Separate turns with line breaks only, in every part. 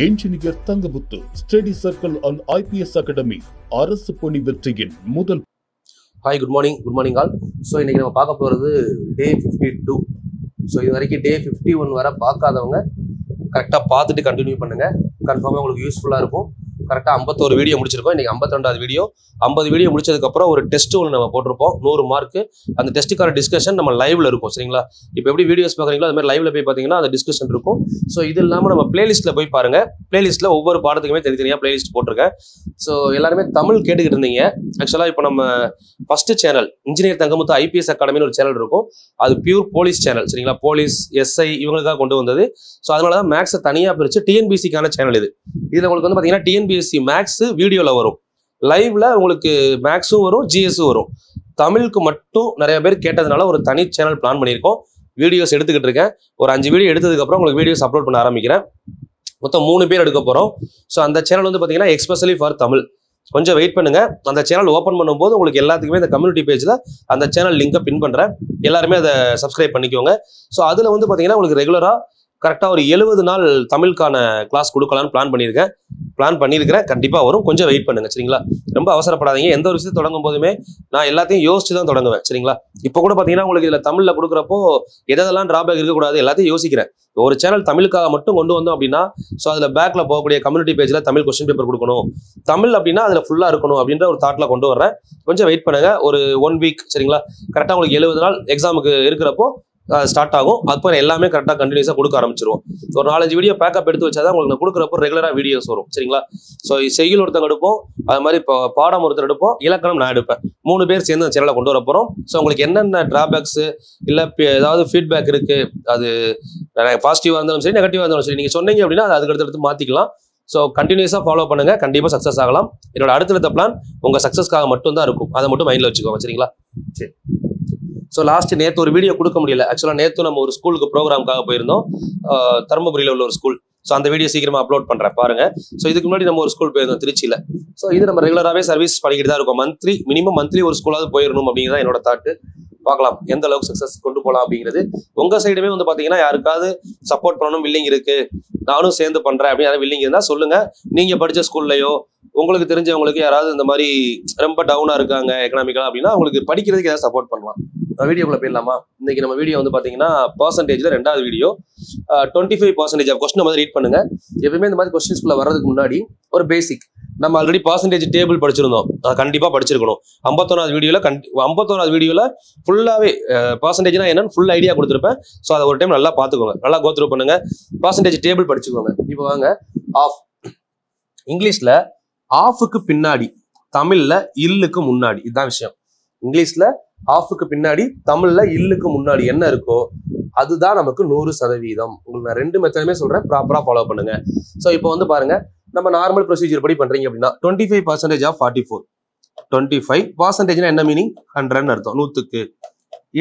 Engineer Thangamuthu study circle and IPS academy அரசு பணி வெற்றியின் முதல்.
Hi, good morning all. So இன்றைக்கி நம்ம பார்க்க போகிறது டே 52. ஸோ இது வரைக்கும் டே 51 வரை பார்க்காதவங்க கரெக்டாக பார்த்துட்டு கண்டினியூ பண்ணுங்கள். கன்ஃபார்மாக உங்களுக்கு யூஸ்ஃபுல்லாக இருக்கும். கரெக்டாக 51 வீடியோ முடிச்சிருக்கோம். இன்றைக்கி 52வது வீடியோ. 50 வீடியோ முடிச்சதுக்கப்புறம் ஒரு டெஸ்ட் ஒன்று நம்ம போட்டிருப்போம், 100 மார்க்கு. அந்த டெஸ்ட்டுக்கான டிஸ்கஷன் நம்ம லைவ்ல இருக்கும், சரிங்களா? இப்போ எப்படி வீடியோஸ் பார்க்குறீங்களோ அது மாதிரி லைவ்ல போய் பார்த்தீங்கன்னா அந்த டிஸ்கஷன் இருக்கும். ஸோ இது இல்லாமல் நம்ம பிளேலிஸ்ட்டில் போய் பாருங்க. பிளேலிஸ்ட்டில் ஒவ்வொரு பாடத்துக்குமே தனித்தனியாக பிளேலிஸ்ட் போட்டிருக்கேன். ஸோ எல்லாருமே தமிழ் கேட்டுக்கிட்டு இருந்தீங்க. ஆக்சுவலாக இப்போ நம்ம first channel engineer Thangamuthu IPS அகாடமின்னு ஒரு சேனல் இருக்கும். அது பியூர் போலீஸ் சேனல், சரிங்களா? போலீஸ், SI இவங்களுக்காக கொண்டு வந்தது. ஸோ அதனால தான் மேக்ஸை தனியாக பிரித்து TNPSCக்கான சேனல் இது. இதில் உங்களுக்கு வந்து பார்த்தீங்கன்னா TNPSC மேக்ஸ் வீடியோவில் வரும், லைவ்ல உங்களுக்கு மேக்ஸும் வரும், GSும் வரும். தமிழுக்கு மட்டும் நிறைய பேர் கேட்டதுனால ஒரு தனி சேனல் பிளான் பண்ணியிருக்கோம். வீடியோஸ் எடுத்துக்கிட்டு இருக்கேன். ஒரு 5 வீடியோ எடுத்ததுக்கப்புறம் உங்களுக்கு வீடியோஸ் அப்லோட் பண்ண ஆரம்பிக்கிறேன். மொத்தம் 3 பேர் எடுக்க போகிறோம். ஸோ அந்த சேனல் வந்து பார்த்தீங்கன்னா எக்ஸ்பெஷலி ஃபார் தமிழ். கொஞ்சம் வெயிட் பண்ணுங்க. அந்த சேனல் ஓப்பன் பண்ணும்போது உங்களுக்கு எல்லாத்துக்குமே இந்த கம்யூனிட்டி பேஜில் அந்த சேனல் லிங்கை பின் பண்ணுறேன். எல்லாருமே அதை சப்ஸ்கிரைப் பண்ணிக்கோங்க. ஸோ அதில் வந்து பார்த்தீங்கன்னா உங்களுக்கு ரெகுலராக கரெக்டாக ஒரு 70 நாள் தமிழுக்கான கிளாஸ் கொடுக்கலான்னு பிளான் பண்ணியிருக்கிறேன். கண்டிப்பாக வரும். கொஞ்சம் வெயிட் பண்ணுங்க, சரிங்களா? ரொம்ப அவசரப்படாதீங்க. எந்த ஒரு விஷயத்தை தொடங்கும் போதுமே நான் எல்லாத்தையும் யோசிச்சு தான் தொடங்குவேன், சரிங்களா? இப்போ கூட பார்த்தீங்கன்னா உங்களுக்கு இதில் தமிழில் கொடுக்குறப்போ எதெல்லாம் டிராபேக் இருக்கக்கூடாது எல்லாத்தையும் யோசிக்கிறேன். ஒரு சேனல் தமிழுக்காக மட்டும் கொண்டு வந்தோம் அப்படின்னா, ஸோ அதில் பேக்கில் போகக்கூடிய கம்யூனிட்டி பேஜில் தமிழ் கொஸ்டின் பேப்பர் கொடுக்கணும், தமிழ் அப்படின்னா அதில் ஃபுல்லாக இருக்கணும் அப்படின்ற ஒரு தாட்டில் கொண்டு வர்றேன். கொஞ்சம் வெயிட் பண்ணுங்க. ஒரு 1 வீக், சரிங்களா? கரெக்டாக உங்களுக்கு 70 நாள் எக்ஸாமுக்கு இருக்கிறப்போ ஸ்டார்ட் ஆகும். அப்போ எல்லாமே கரெக்டாக கண்டினியூஸாக கொடுக்க ஆரம்பிச்சிருவோம். ஒரு 4-5 வீடியோ பேக்கப் எடுத்து வச்சாதான் உங்களுக்கு நான் கொடுக்குறப்போ ரெகுலராக வீடியோஸ் வரும், சரிங்களா? ஸோ செய்யுள் ஒருத்தங்க எடுப்போம், அது மாதிரி இப்போ பாடம் ஒருத்தர் எடுப்போம், இலக்கணம் நான் எடுப்பேன். 3 பேர் சேர்ந்து அந்த சேனலை கொண்டு வர போகிறோம். ஸோ உங்களுக்கு என்னென்ன டிராபேக்ஸு இல்லை ஏதாவது ஃபீட்பேக் இருக்குது, அது பாசிட்டிவாக இருந்தாலும் சரி நெகட்டிவாக இருந்தாலும் சரி நீங்கள் சொன்னீங்க அப்படின்னா அது அதுக்கடுத்து மாற்றிக்கலாம். ஸோ கண்டினியூஸாக ஃபாலோ பண்ணுங்கள். கண்டிப்பாக சக்ஸஸ் ஆகலாம். என்னோட அடுத்தடுத்த பிளான் உங்கள் சக்ஸஸ்க்காக மட்டும்தான் இருக்கும். அதை மட்டும் மைண்டில் வச்சுக்கோங்க, சரிங்களா? சரி. ஸோ நேற்று ஒரு வீடியோ கொடுக்க முடியல. ஆக்சுவலாக நேற்று நம்ம ஒரு ஸ்கூலுக்கு ப்ரோக்ராமுக்காக போயிருந்தோம், தருமபுரியில் உள்ள ஒரு ஸ்கூல். ஸோ அந்த வீடியோ சீக்கிரமாக அப்லோட் பண்ணுறேன், பாருங்க. ஸோ இதுக்கு முன்னாடி நம்ம ஒரு ஸ்கூல் போயிருந்தோம் திருச்சியில். ஸோ இது நம்ம ரெகுலராகவே சர்வீஸ் பண்ணிக்கிட்டு தான் இருக்கோம். மினிமம் மந்த்லி ஒரு ஸ்கூலாவது போயிடணும் அப்படிங்கிறத என்னோட தாட்டு. பார்க்கலாம் எந்த அளவுக்கு சக்ஸஸ் கொண்டு போகலாம் அப்படிங்கிறது. உங்கள் சைடுமே வந்து பார்த்தீங்கன்னா யாருக்காவது சப்போர்ட் பண்ணணும் வில்லிங் இருக்கு, நானும் சேர்ந்து பண்ணுறேன் அப்படின்னு யாராவது வில்லிங் இருந்தால் சொல்லுங்கள். நீங்கள் படித்த ஸ்கூல்லையோ உங்களுக்கு தெரிஞ்சவங்களுக்கு யாராவது இந்த மாதிரி ரொம்ப டவுனாக இருக்காங்க எக்கனாமிக்கலாக அப்படின்னா அவங்களுக்கு படிக்கிறதுக்கு ஏதாவது சப்போர்ட் பண்ணலாம். வீடியோக்குள்ள போயிடலாமா? இன்னைக்கு நம்ம வீடியோ வந்து பார்த்தீங்கன்னா பர்சன்டேஜில் 2வது வீடியோ. 25% ஆஃப் கொஸ்டின் மாதிரி ரீட் பண்ணுங்க. எப்பவுமே இந்த மாதிரி கொஸ்டின்ஸ்குள்ள வர்றதுக்கு முன்னாடி ஒரு பேசிக் நம்ம ஆல்ரெடி பர்சன்டேஜ் டேபிள் படிச்சிருந்தோம், அதை கண்டிப்பாக படிச்சிருக்கணும். 51வது வீடியோவில் ஃபுல்லாகவே பர்சன்டேஜ்னா என்னன்னு ஃபுல் ஐடியா கொடுத்துருப்பேன். ஸோ அதை ஒரு டைம் நல்லா பார்த்துக்கோங்க, நல்லா கோத்ரூ பண்ணுங்க, பர்சன்டேஜ் டேபிள் படிச்சுக்கோங்க. இப்போ வாங்க, ஆஃப் இங்கிலீஷில் ஆஃபுக்கு பின்னாடி, தமிழில் இல்லுக்கு முன்னாடி, இதுதான் விஷயம். இங்கிலீஷில் ஆஃபுக்கு பின்னாடி, தமிழில் இல்லுக்கு முன்னாடி என்ன இருக்கோ அதுதான் நமக்கு 100%. உங்களுக்கு நான் 2 மெத்தடுமே சொல்கிறேன், ப்ராப்பராக ஃபாலோ பண்ணுங்க. ஸோ இப்போ வந்து பாருங்க, நம்ம நார்மல் ப்ரொசீஜர் படி பண்ணுறீங்க அப்படின்னா 25% ஆஃப் 44. 25% என்ன மீனிங்? 100 அர்த்தம், 100க்கு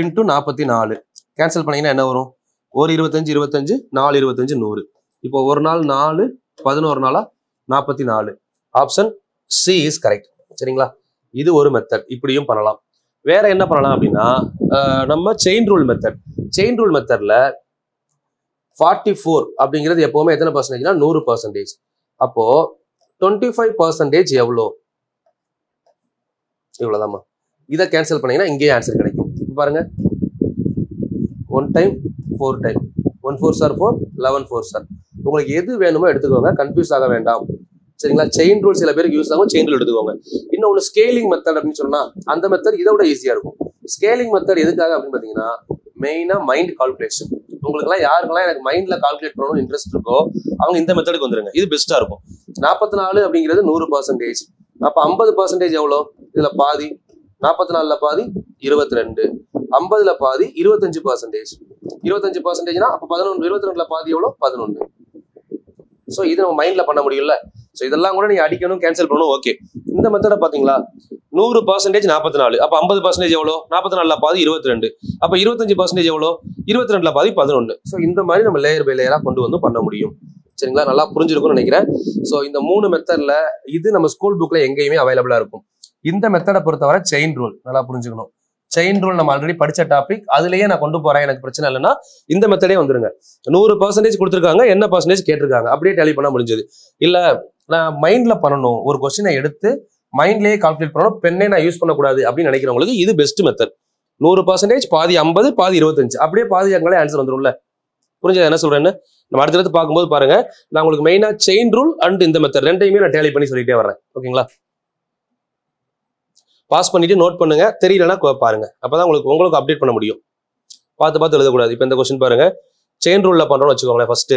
இன்ட்டு 44. கேன்சல் பண்ணீங்கன்னா என்ன வரும்? ஒரு 25 25, 4 25 100. இப்போ ஒரு நாள் 4, 11 நாளா 44. ஆப்ஷன் சி இஸ் கரெக்ட், சரிங்களா? இது ஒரு மெத்தட். இப்படியும் பண்ணலாம். வேற என்ன பண்ணலாம் அப்படின்னா நம்ம chain rule method. Chain rule மெத்தட்ல 44 அப்படிங்கிறது எப்பவுமே எத்தனை பர்சன்டேஜ்னா 100%. அப்போ 25% எவ்வளோ? இவ்வளவுதாம்மா. இதை கேன்சல் பண்ணீங்கன்னா இங்கேயே ஆன்சர் கிடைக்கும். இப்போ பாருங்க, 1 time 4 time, 1 4s are 4, 11 4s are. உங்களுக்கு எது வேணுமோ எடுத்துக்கோங்க, கன்ஃபியூஸ் ஆக வேண்டாம், சரிங்களா? செயின் ரூல் சில பேருக்கு யூஸ் ஆகும், செயின் ரூல் எடுத்துக்கோங்க. இன்னொன்று ஸ்கேலிங் மெத்தட் அப்படின்னு சொன்னா அந்த மெத்தட் இதை விட ஈஸியா இருக்கும். ஸ்கேலிங் மெத்தட் எதுக்காக அப்படின்னு பார்த்தீங்கன்னா மெயினா மைண்ட் கால்குலேஷன். உங்களுக்குலாம் யாருக்கெல்லாம் எனக்கு மைண்ட்ல கால்குலேட் பண்ணணும் இன்ட்ரெஸ்ட் இருக்கோ அவங்க இந்த மெத்தடுக்கு வந்துருங்க. இது பெஸ்டா இருக்கும். 44 அப்படிங்கிறது 100%. அப்போ 50% எவ்வளோ? இதுல பாதி 44ல பாதி 22, 50ல பாதி 25%. 25%னா அப்போ 11, 22ல பாதி எவ்வளோ? 11. ஸோ இது நம்ம மைண்ட்ல பண்ண முடியும்ல. ஸோ இதெல்லாம் கூட நீங்க அடிக்கணும், கேன்சல் பண்ணணும். ஓகே, இந்த மெத்தடை பார்த்தீங்களா? 100% 44. அப்போ 50% எவ்வளோ? 44ல பாதி 22. அப்போ 25% எவ்வளோ? 22ல பாதி 11. ஸோ இந்த மாதிரி நம்ம லேயர் பை லேயராக கொண்டு வந்து பண்ண முடியும், சரிங்களா? நல்லா புரிஞ்சிருக்கும்னு நினைக்கிறேன். ஸோ இந்த 3 மெத்தட்ல இது நம்ம ஸ்கூல் புக்ல எங்கேயுமே அவைலபிளா இருக்கும். இந்த மெத்தடை பொறுத்தவரை செயின் ரூல் நல்லா புரிஞ்சுக்கணும். செயின் ரூல் நம்ம ஆல்ரெடி படிச்ச டாபிக், அதுலயே நான் கொண்டு போறேன், எனக்கு பிரச்சனை இல்லைன்னா இந்த மெத்தடே வந்துருங்க. 100% கொடுத்துருக்காங்க, என்ன பர்சன்டேஜ் கேட்டிருக்காங்க, அப்படியே டேலி பண்ண முடிஞ்சது. இல்ல நான் மைண்ட்ல பண்ணணும், ஒரு கொஸ்டினை எடுத்து மைண்ட்லயே கால்குலேட் பண்ணணும், பெண்ணே நான் யூஸ் பண்ணக்கூடாது அப்படின்னு நினைக்கிறவங்களுக்கு இது பெஸ்ட் மெத்தட். 100% பாதி 50 பாதி 25, அப்படியே பாதி அங்களே ஆன்சர் வந்துரும்ல. புரிஞ்சது என்ன சொல்றேன்னு? நம்ம அடுத்தடுத்து பார்க்கும்போது பாருங்க, நான் உங்களுக்கு மெயினா செயின் ரூல் அண்ட் இந்த மெத்தட் ரெண்டையுமே நான் டேலி பண்ணி சொல்லிட்டே வரேன். ஓகேங்களா? பாஸ் பண்ணிட்டு நோட் பண்ணுங்க, தெரியலன்னா பாருங்க, அப்பதான் உங்களுக்கு அப்டேட் பண்ண முடியும். பார்த்து எழுதக்கூடாது. இப்போ இந்த கொஸ்டின் பாருங்க, செயின் ரூல்ல பண்றோம்னு வச்சுக்கோங்களேன். ஃபர்ஸ்ட்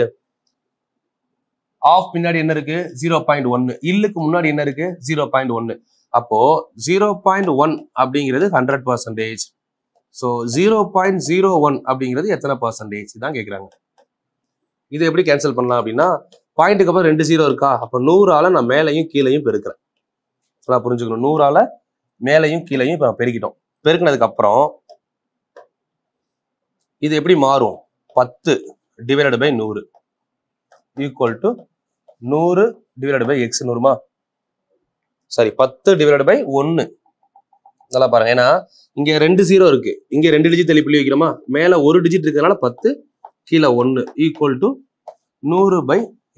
ஆஃப் பின்னாடி என்ன இருக்கு? 0.1. இல்லுக்கு முன்னாடி என்ன இருக்கு? 0.1. அப்போ 0.1 அப்படிங்கிறது 100%. ஸோ 0.01 அப்படிங்கிறது எத்தனை பர்சன்டேஜ் தான் கேட்குறாங்க. இது எப்படி கேன்சல் பண்ணலாம் அப்படின்னா, பாயிண்ட்டுக்கு அப்புறம் 2 0 இருக்கா, அப்போ 100ஆல நான் மேலையும் கீழையும் பெருக்கிறேன். நான் புரிஞ்சுக்கணும், 100ஆல மேலையும் கீழையும் இப்போ பெருக்கிட்டோம். பெருக்கினதுக்கு அப்புறம் இது எப்படி மாறும்? 10 divided by 100 equal to 100 divided by x 100மா? Sorry, 10 divided by 1. நல்லா பாருங்க, ஏன்னா இங்க 2 0 இருக்கு, இங்க 2 டிஜிட் தள்ளி புள்ளி வைக்கிறோமா, மேல ஒரு டிஜிட் இருக்கிறதுனால 10 கீழே 1 ஈக்குவல் டு 100 பை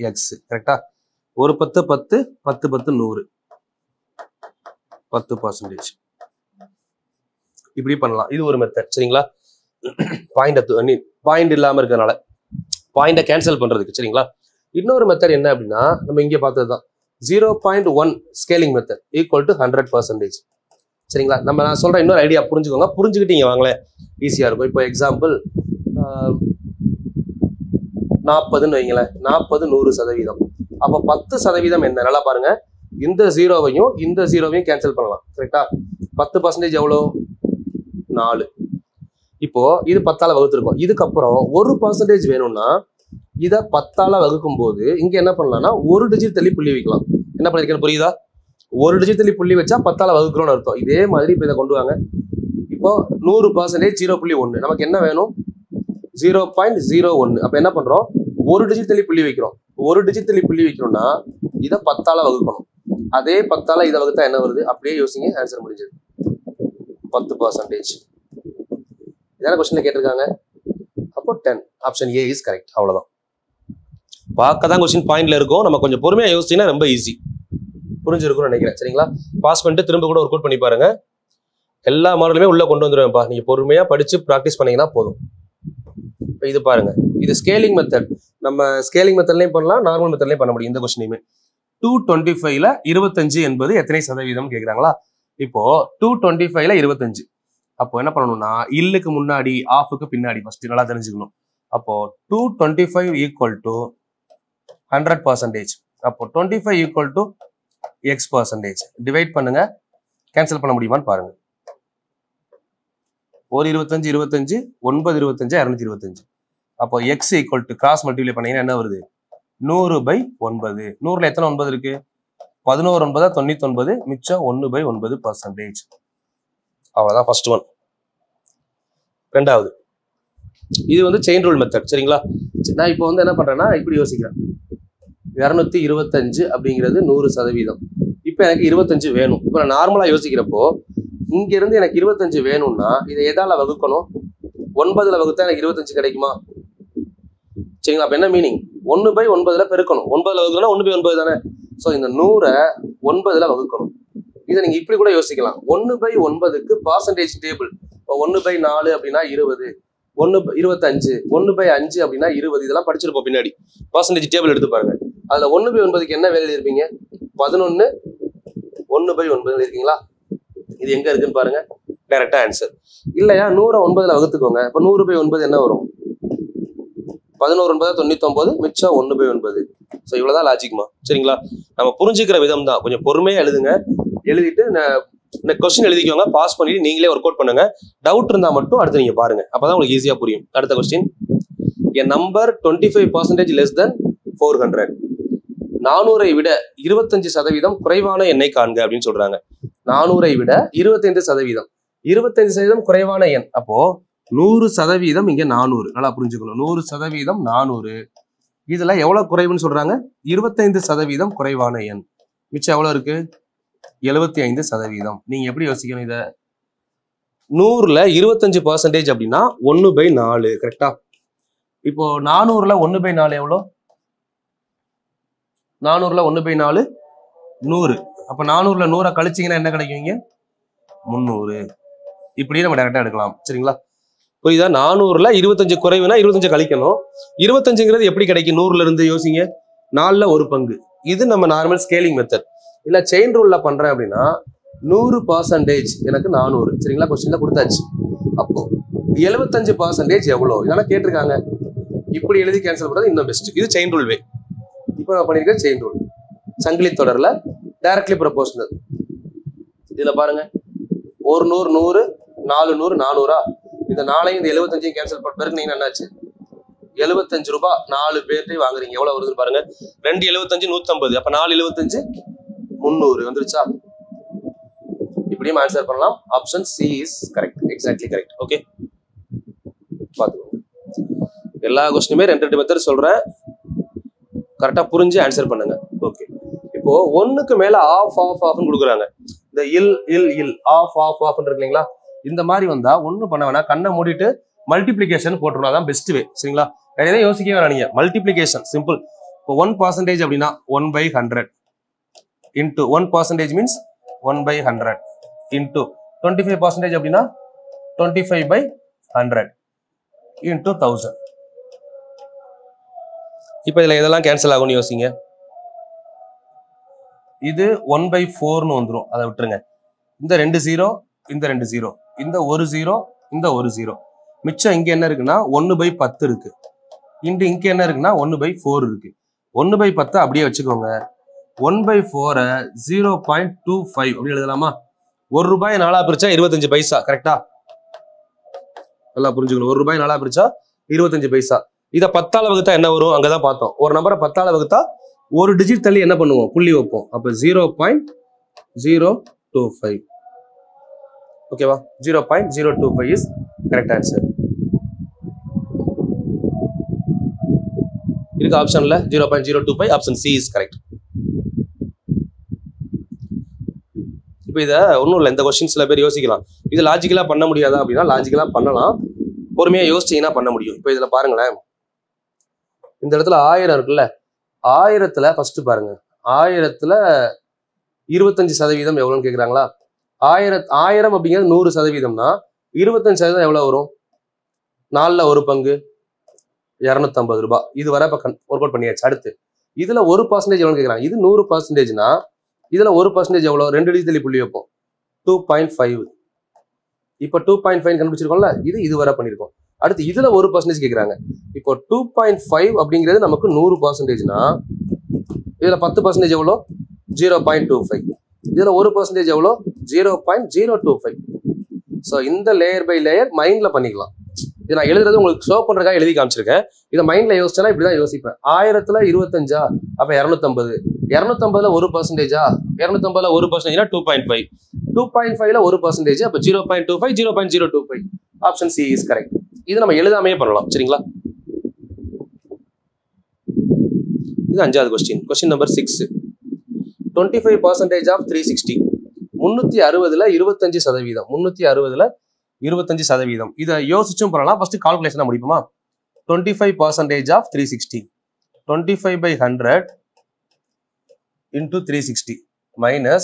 எக்ஸ். கரெக்டா? ஒரு 10 10 10 10 100 10%. இப்படி பண்ணலாம். இது ஒரு மெத்தட். சரிங்களா? பாயிண்ட் இல்லாம இருக்கிறதுனால பாயிண்ட கேன்சல் பண்றதுக்கு. சரிங்களா? இன்னொரு மெத்தட் என்ன அப்படின்னா, நம்ம இங்க பார்த்ததுதான் 0.1 ஸ்கேலிங் மெத்தட் ஈக்குவல் டு 100%. சரிங்களா? நான் சொல்ற இன்னொரு ஐடியா புரிஞ்சுக்கோங்க, புரிஞ்சுக்கிட்டீங்க வாங்களேன், ஈஸியா இருக்கும். இப்போ எக்ஸாம்பிள் 40ன்னு வைங்களேன், 40 100%. அப்போ 10% என்ன? நல்லா பாருங்க, இந்த 0வையும் இந்த 0வையும் கேன்சல் பண்ணலாம். கரெக்டா? 10% எவ்வளோ? 4. இப்போ இது 10ஆல வகுத்துருக்கோம். இதுக்கப்புறம் 1% வேணும்னா இதை 10ஆல வகுக்கும் போது இங்க என்ன பண்ணலாம்னா ஒரு டிஜிட் தள்ளி புள்ளி வைக்கலாம். என்ன பண்ணிருக்கேன் புரியுதா? ஒரு டிஜிட் தள்ளி புள்ளி வச்சா 10ஆல வகுக்கிறோம்னு அர்த்தம். இதே மாதிரி இப்போ இதை கொண்டு வாங்க. இப்போ 100% 0.1, நமக்கு என்ன வேணும்? 0.01. அப்ப என்ன பண்றோம்? ஒரு டிஜிட் தள்ளி புள்ளி வைக்கிறோம். ஒரு டிஜிட் தள்ளி புள்ளி வைக்கிறோம்னா இதை 10ஆல வகுக்கணும். அதே 10ஆல இதை வகுத்தா என்ன வருது? அப்படியே யோசிங்க, ஆன்சர் முடிஞ்சது. 10%. இதான கொஸ்டின்ல கேட்டிருக்காங்க. அப்போ 10. Option A is correct. அவ்வளவுதான். பார்க்க தான் கொஸ்டின் பாயிண்ட்ல இருக்கும், நம்ம கொஞ்சம் பொறுமையா யோசிச்சீங்கன்னா ரொம்ப ஈஸி. புரிஞ்சிருக்கும்னு நினைக்கிறேன். சரிங்களா? பாஸ் பண்ணிட்டு திரும்ப கூட ஒர்க் அவுட் பண்ணி பாருங்க. எல்லா மாடலுமே உள்ள கொண்டு வந்துருவேன்ப்பா. நீங்க பொறுமையா படிச்சு ப்ராக்டிஸ் பண்ணீங்கன்னா போதும். இது பாருங்க, இது ஸ்கேலிங் மெத்தட். நம்ம ஸ்கேலிங் மெத்தட்லயும் பண்ணலாம், நார்மல் மெத்தட்லயும் பண்ண முடியும். இந்த கொஸ்டினையுமே 225ல 25 என்பது எத்தனை சதவீதம் கேட்குறாங்களா? இப்போ 225ல 25. அப்போ என்ன பண்ணணும்னா இல்லுக்கு முன்னாடி ஆஃபுக்கு பின்னாடி ஃபர்ஸ்ட் நல்லா தெரிஞ்சுக்கணும். அப்போ 225 ஈக்குவல் டு 100%. அப்போ 25 ஈக்குவல் டு x%. டிவைட் பண்ணுங்க, கேன்சல் பண்ண முடியுமான்னு பாருங்க. ஒரு 25 25 9 25 225. அப்போ x equal to cross multiply பண்ணீங்கன்னா என்ன வருது? 100/9. 100ல எத்தனை 9 இருக்கு? 11 9 99, மிச்சம் 1/9%. அவ்வளவுதான் ஃபர்ஸ்ட் ஒன். ரெண்டாவது, இது வந்து செயின் ரூல் மெத்தட். சரிங்களா? நான் இப்போ வந்து என்ன பண்றேன்னா இப்படி யோசிக்கிறேன். 225 அப்படிங்கிறது 100%. இப்போ எனக்கு 25 வேணும். இப்போ நான் நார்மலா யோசிக்கிறப்போ இங்க இருந்து எனக்கு 25 வேணும்னா இதை எதால வகுக்கணும்? 9ல வகுத்தா எனக்கு 25 கிடைக்குமா? சரிங்களா? அப்ப என்ன மீனிங்? 1/9ல பெருக்கணும். 9ல வகுக்கணும்னா 1/9 தானே. ஸோ இந்த 100 9ல வகுக்கணும். இதை நீங்க இப்படி கூட யோசிக்கலாம். 1/9க்கு பர்சன்டேஜ் டேபிள். இப்போ 1/4 அப்படின்னா 20, 25, 1/5 அப்படின்னா 20. இதெல்லாம் படிச்சிருப்போம் பின்னாடி. பர்சன்டேஜ் டேபிள் எடுத்து பாருங்க. அதுல 1/9க்கு என்ன வேலை இருப்பீங்க? 11 1/9 இருக்கீங்களா? இது எங்க இருக்குன்னு பாருங்க. டைரக்டா ஆன்சர். இல்லையா 100 9ல வகுத்துக்கோங்க. இப்போ 100/9 என்ன வரும்? 11 9 99, மிச்சம் 1/9. ஸோ இவ்வளவுதான் லாஜிக்மா. சரிங்களா? நம்ம புரிஞ்சுக்கிற விதம் தான். கொஞ்சம் பொறுமையா எழுதுங்க. எழுதிட்டு கொஸ்டின் எழுதிக்கோங்க. பாஸ் பண்ணிட்டு நீங்களே ஒர்க் அவுட் பண்ணுங்க. டவுட் இருந்தா மட்டும் அடுத்து நீங்க பாருங்க. அப்பதான் உங்களுக்கு ஈஸியா புரியும். அடுத்த question, a number 25% less than 400. 400ஐ விட 25% குறைவான எண்ணை காண்க அப்படின்னு சொல்றாங்க. 400ஐ விட 25%. 25% குறைவான எண். அப்போ 100% இங்க 400. நல்லா புரிஞ்சுக்கணும். 100% 400. இதுல எவ்வளவு குறைவுன்னு சொல்றாங்க? 25% குறைவான எண். மிச்சம் எவ்வளவு இருக்கு? 75%. நீங்க எப்படி யோசிக்கணும்? இத 100ல 25% அப்படின்னா 1/4. கரெக்டா? இப்போ 400ல 1/4 எவ்வளோ? 400ல 1/4 100. அப்ப 400ல 100 கழிச்சிங்கன்னா என்ன கிடைக்குங்க? 300. இப்படியே நம்ம டேரக்டா எடுக்கலாம். சரிங்களா? புரியுதா? 400ல 25 குறைவுனா 25 கழிக்கணும். 25ங்கிறது எப்படி கிடைக்கும்? 100ல இருந்து யோசிங்க. 4ல 1 பங்கு. இது நம்ம நார்மல் ஸ்கேலிங் மெத்தட். இல்ல செயின் ரூல்ல பண்றேன் அப்படின்னா 100% எனக்கு 400. சரிங்களா? கொஸ்டின்ல கொடுத்தாச்சு. அப்போ 75% எவ்வளோ? இதெல்லாம் கேட்டிருக்காங்க. இப்படி எழுதி கேன்சல் பண்றது இன்னும் பெஸ்ட். இது செயின் ரூல் வே. இப்போ நான் பண்ணிருக்கேன் செயின் ரூல். சங்கிலி தொடர்ல டைரக்ட்லி ப்ரொபோஷனல். இதுல பாருங்க, 100 100 400 400. இந்த 4ஐயும் இந்த 75ஐயும் கேன்சல் பண்ண பிறகு நீங்க என்னாச்சு? 75 ரூபாய் 4 பேர்கிட்ட வாங்குறீங்க. எவ்வளவு வருதுன்னு பாருங்க. 2 75 150. அப்ப 4 75 300 வந்துருச்சா? இப்படியும் ஆன்சர் பண்ணலாம். Option C is correct. Exactly correct. Okay, பாத்துக்கோங்க. எல்லா கொஸ்டினுமே 2 மெத்தட் சொல்றேன். கரெக்டா புரிஞ்சு ஆன்சர் பண்ணுங்க. ஓகே, இப்போ 1க்கு மேல ஆஃப் ஆஃப் ஆஃப்னு கொடுக்குறாங்க. இந்த இல் ஆஃப் ஆஃப் ஆஃப் இருக்கு இல்லைங்களா? இந்த மாதிரி வந்தா ஒன்னும் பண்ண வேணா, கண்ணை மூடிட்டு மல்டிபிளிகேஷன் போட்டுருணும். அதான் பெஸ்ட் வே. சரிங்களா? எதையும் யோசிக்கவே வேணாம் நீங்க. Multiplication simple. இப்போ 1% அப்படின்னா 1/100 இன்டூ 1% மீன்ஸ் 1/100 இன்டூ 25% அப்படின்னா 25/100 இன்டூ 1000. இப்போ இதுல எதெல்லாம் கேன்சல் ஆகும்னு யோசிங்க. இது 1/4ன்னு வந்துடும். அதை விட்டுருங்க. இந்த 2 0, இந்த 2 0, இந்த 1 0, இந்த 1 0. மிச்சம் இங்க என்ன இருக்குன்னா 1/10 இருக்கு. இங்க என்ன இருக்குன்னா 1/4 இருக்கு. 1/10 அப்படியே வச்சுக்கோங்க. 1/4 0.25 அப்படி எழுதலாமா? 1 ரூபாய் 4 பிரிச்சா 25 பைசா. கரெக்டா? நல்லா புரிஞ்சுக்கணும். 1 ரூபாய் 4 பிரிச்சா 25 பைசா. இத 10ஆல வகுத்தா என்ன வரும்? அங்கதான் பார்த்தோம். ஒரு நம்பரை 10ஆல வகுத்தா ஒரு டிஜிட் தள்ளி என்ன பண்ணுவோம்? புள்ளி வைப்போம். அப்ப 0.025. ஓகேவா? 0.025 இஸ் கரெக்ட் ஆன்சர். இருக்கு ஆப்ஷன்ல 0.025. Option C is correct. இப்போ இதை ஒன்றும் இல்லை. இந்த கொஸ்டின் சில பேர் யோசிக்கலாம், இது லாஜிக்கலா பண்ண முடியாதா அப்படின்னா லாஜிக்கலா பண்ணலாம். பொறுமையா யோசிச்சீங்கன்னா பண்ண முடியும். இப்போ இதுல பாருங்களேன், இந்த இடத்துல 1000 இருக்குல்ல, 1000த்துல ஃபர்ஸ்ட் பாருங்க, 1000த்துல 25% எவ்வளோன்னு கேட்குறாங்களா? 1000 அப்படிங்கிறது 100%னா 25% எவ்வளவு வரும்? 4ல 1 பங்கு 250 ரூபாய். இது வர இப்போ ஒர்க் அவுட் பண்ணியாச்சு. அடுத்து இதுல 1% எவ்வளோன்னு கேட்குறாங்க. இது 100%னா இதுல 1% எவ்வளோ? 2 டிஜிட் புள்ளி வைப்போம். 2.5. இப்போ 2.5 கண்டுபிடிச்சிருக்கோம்ல, இது வர பண்ணிருக்கோம். அடுத்து இதுல 1% கேட்குறாங்க. இப்போ 2.5 அப்படிங்கிறது நமக்கு 100%னா இதுல 10% எவ்வளோ? 0.25. இதுல 1% எவ்வளோ? 0.025. ஸோ இந்த லேயர் பை லேயர் மைண்ட்ல பண்ணிக்கலாம். இது நான் எழுதுறது உங்களுக்கு ஷோ பண்றதுக்காக எழுதி காமிச்சிருக்கேன். இதை மைண்ட்ல யோசிச்சா இப்படிதான் யோசிப்பேன். 1000த்துல 25 அப்ப 250. 250ல 1%, 250ல 1%னா 2.5. 2.5ல 1%, அப்ப 0.25, 0.025. Option C is correct. இது நம்ம எழுதாமையே பண்ணலாம். சரிங்களா? இது 5வது கொஸ்டின். Question number 6. 25% ஆஃப் 360. 360ல 25%. 360ல 25%. இதை யோசிச்சும் பண்ணலாம். ஃபர்ஸ்ட் கால்குலேஷனா முடிப்போமா? 25% of 360. 25/100 into 360 minus